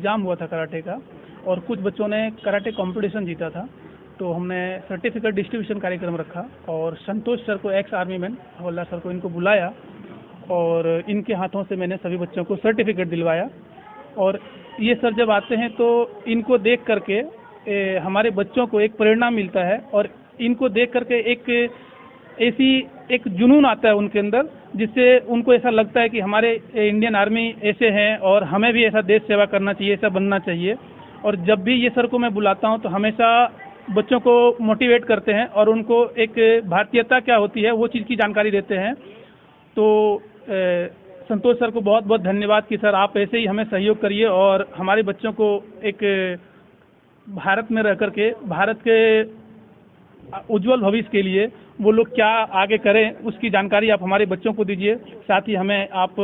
Exam हुआ था karate का और कुछ बच्चों ने कराटे कंपटीशन जीता था, तो हमने सर्टिफिकेट डिस्ट्रीब्यूशन कार्यक्रम रखा और संतोष सर को, एक्स आर्मी मैन हवलदार सर को, इनको बुलाया और इनके हाथों से मैंने सभी बच्चों को सर्टिफिकेट दिलवाया। और ये सर जब आते हैं तो इनको देख करके हमारे बच्चों को एक प्रेरणा मिलता है और इनको देख करके एक जुनून आता है उनके अंदर, जिससे उनको ऐसा लगता है कि हमारे इंडियन आर्मी ऐसे हैं और हमें भी ऐसा देश सेवा करना चाहिए, ऐसा बनना चाहिए। और जब भी ये सर को मैं बुलाता हूँ तो हमेशा बच्चों को मोटिवेट करते हैं और उनको एक भारतीयता क्या होती है वो चीज़ की जानकारी देते हैं। तो संतोष सर को बहुत बहुत धन्यवाद कि सर आप ऐसे ही हमें सहयोग करिए और हमारे बच्चों को एक भारत में रह करके भारत के उज्जवल भविष्य के लिए वो लोग क्या आगे करें उसकी जानकारी आप हमारे बच्चों को दीजिए। साथ ही हमें आप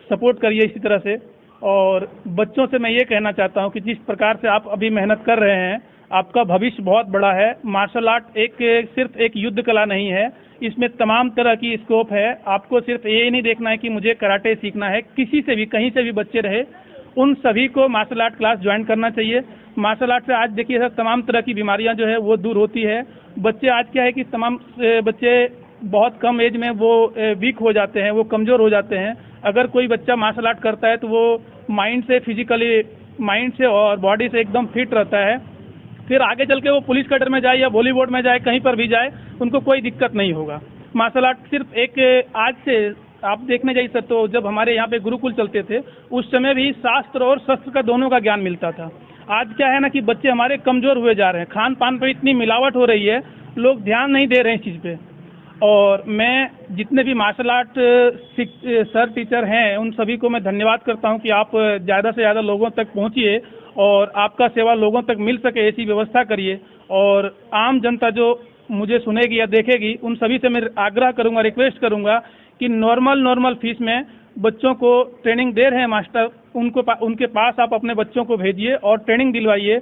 सपोर्ट करिए इसी तरह से। और बच्चों से मैं ये कहना चाहता हूँ कि जिस प्रकार से आप अभी मेहनत कर रहे हैं, आपका भविष्य बहुत बड़ा है। मार्शल आर्ट सिर्फ एक युद्ध कला नहीं है, इसमें तमाम तरह की स्कोप है। आपको सिर्फ ये नहीं देखना है कि मुझे कराटे सीखना है, किसी से भी कहीं से भी बच्चे रहे उन सभी को मार्शल आर्ट क्लास ज्वाइन करना चाहिए। मार्शल आर्ट से आज देखिए सर तमाम तरह की बीमारियां जो है वो दूर होती है। बच्चे आज क्या है कि तमाम बच्चे बहुत कम एज में वो वीक हो जाते हैं, वो कमज़ोर हो जाते हैं। अगर कोई बच्चा मार्शल आर्ट करता है तो वो माइंड से और बॉडी से एकदम फिट रहता है। फिर आगे चल के वो पुलिस कैडर में जाए या बॉलीवुड में जाए, कहीं पर भी जाए, उनको कोई दिक्कत नहीं होगा। मार्शल आर्ट सिर्फ एक आज से आप देखने जाइए सर, तो जब हमारे यहाँ पे गुरुकुल चलते थे उस समय भी शास्त्र और शस्त्र का दोनों का ज्ञान मिलता था। आज क्या है ना कि बच्चे हमारे कमज़ोर हुए जा रहे हैं, खान पान पर इतनी मिलावट हो रही है, लोग ध्यान नहीं दे रहे हैं इस चीज़ पे। और मैं जितने भी मार्शल आर्ट सर टीचर हैं उन सभी को मैं धन्यवाद करता हूं कि आप ज़्यादा से ज़्यादा लोगों तक पहुंचिए और आपका सेवा लोगों तक मिल सके ऐसी व्यवस्था करिए। और आम जनता जो मुझे सुनेगी या देखेगी उन सभी से मैं आग्रह करूंगा, रिक्वेस्ट करूंगा कि नॉर्मल फीस में बच्चों को ट्रेनिंग दे रहे हैं मास्टर, उनके पास आप अपने बच्चों को भेजिए और ट्रेनिंग दिलवाइए।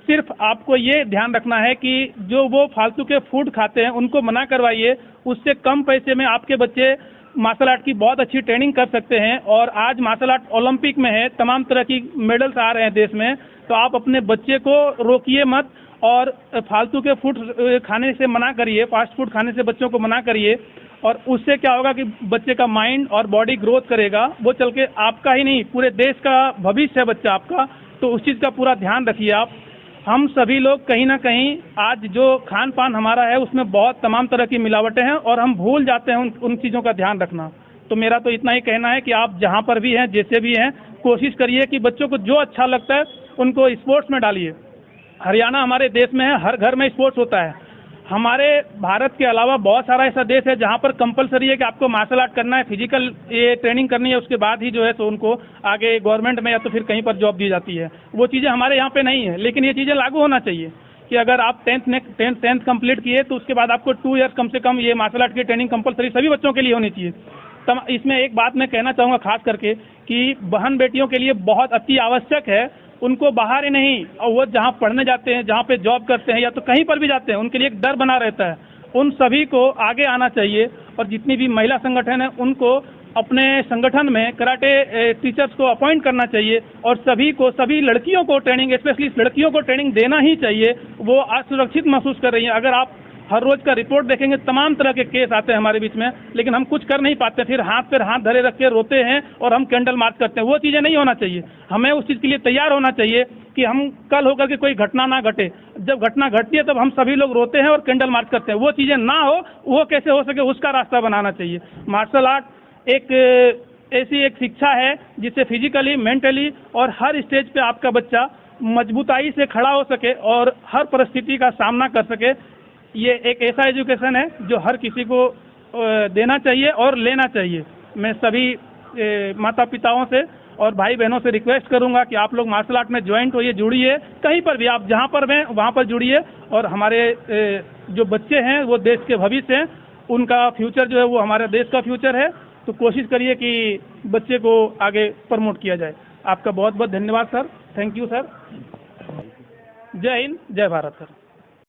सिर्फ आपको ये ध्यान रखना है कि जो वो फालतू के फूड खाते हैं उनको मना करवाइए। उससे कम पैसे में आपके बच्चे मार्शल आर्ट की बहुत अच्छी ट्रेनिंग कर सकते हैं। और आज मार्शल आर्ट ओलंपिक में है, तमाम तरह की मेडल्स आ रहे हैं देश में, तो आप अपने बच्चे को रोकिए मत और फालतू के फूड खाने से मना करिए, फास्ट फूड खाने से बच्चों को मना करिए। और उससे क्या होगा कि बच्चे का माइंड और बॉडी ग्रोथ करेगा, वो चल के आपका ही नहीं पूरे देश का भविष्य है बच्चा आपका, तो उस चीज़ का पूरा ध्यान रखिए आप। हम सभी लोग कहीं ना कहीं आज जो खान पान हमारा है उसमें बहुत तमाम तरह की मिलावटें हैं और हम भूल जाते हैं उन चीज़ों का ध्यान रखना। तो मेरा तो इतना ही कहना है कि आप जहाँ पर भी हैं, जैसे भी हैं, कोशिश करिए कि बच्चों को जो अच्छा लगता है उनको स्पोर्ट्स में डालिए। हरियाणा हमारे देश में है, हर घर में स्पोर्ट्स होता है। हमारे भारत के अलावा बहुत सारा ऐसा देश है जहाँ पर कंपलसरी है कि आपको मार्शल आर्ट करना है, फिजिकल ये ट्रेनिंग करनी है, उसके बाद ही जो है तो उनको आगे गवर्नमेंट में या तो फिर कहीं पर जॉब दी जाती है। वो चीज़ें हमारे यहाँ पे नहीं है, लेकिन ये चीज़ें लागू होना चाहिए कि अगर आप टेंथ कंप्लीट किए तो उसके बाद आपको 2 ईयर्स कम से कम ये मार्शल आर्ट की ट्रेनिंग कंपलसरी सभी बच्चों के लिए होनी चाहिए। इसमें एक बात मैं कहना चाहूँगा खास करके कि बहन बेटियों के लिए बहुत अति आवश्यक है, उनको बाहर ही नहीं, और वो जहाँ पढ़ने जाते हैं, जहाँ पे जॉब करते हैं या तो कहीं पर भी जाते हैं, उनके लिए एक डर बना रहता है। उन सभी को आगे आना चाहिए और जितनी भी महिला संगठन है उनको अपने संगठन में कराटे टीचर्स को अपॉइंट करना चाहिए और सभी लड़कियों को ट्रेनिंग, स्पेशली लड़कियों को ट्रेनिंग देना ही चाहिए। वो असुरक्षित महसूस कर रही हैं। अगर आप हर रोज का रिपोर्ट देखेंगे, तमाम तरह के केस आते हैं हमारे बीच में, लेकिन हम कुछ कर नहीं पाते, फिर हाथ पर हाथ धरे रख के रोते हैं और हम कैंडल मार्च करते हैं। वो चीज़ें नहीं होना चाहिए। हमें उस चीज़ के लिए तैयार होना चाहिए कि हम कल होकर के कोई घटना ना घटे। जब घटना घटती है तब हम सभी लोग रोते हैं और कैंडल मार्च करते हैं। वो चीज़ें ना हो, वो कैसे हो सके उसका रास्ता बनाना चाहिए। मार्शल आर्ट ऐसी एक शिक्षा है जिससे फिजिकली, मेंटली और हर स्टेज पे आपका बच्चा मजबूताई से खड़ा हो सके और हर परिस्थिति का सामना कर सके। ये एक ऐसा एजुकेशन है जो हर किसी को देना चाहिए और लेना चाहिए। मैं सभी माता पिताओं से और भाई बहनों से रिक्वेस्ट करूंगा कि आप लोग मार्शल आर्ट में ज्वाइंट होइए, जुड़िए, कहीं पर भी आप जहां पर हैं वहां पर जुड़िए। और हमारे जो बच्चे हैं वो देश के भविष्य हैं, उनका फ्यूचर जो है वो हमारे देश का फ्यूचर है। तो कोशिश करिए कि बच्चे को आगे प्रमोट किया जाए। आपका बहुत बहुत धन्यवाद सर। Thank you sir. जय हिंद, जय भारत सर।